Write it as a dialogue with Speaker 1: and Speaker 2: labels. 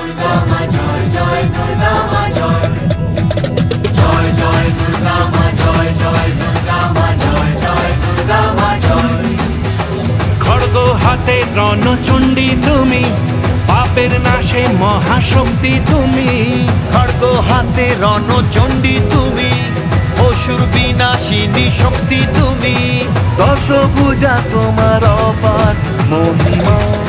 Speaker 1: দুর্গা মা জয় জয় দুর্গা মা জয় জয় জয় দুর্গা মা জয় জয় দুর্গা মা জয় জয় দুর্গা মা জয়।
Speaker 2: খড়গ হাতে রণচণ্ডী তুমি, পাপের নাশে মহাশক্তি তুমি।
Speaker 3: খড়গ হাতে রণচণ্ডী তুমি, অসুর বিনাশিনী শক্তি তুমি।
Speaker 4: দশভুজা তোমার অপার মহিমা।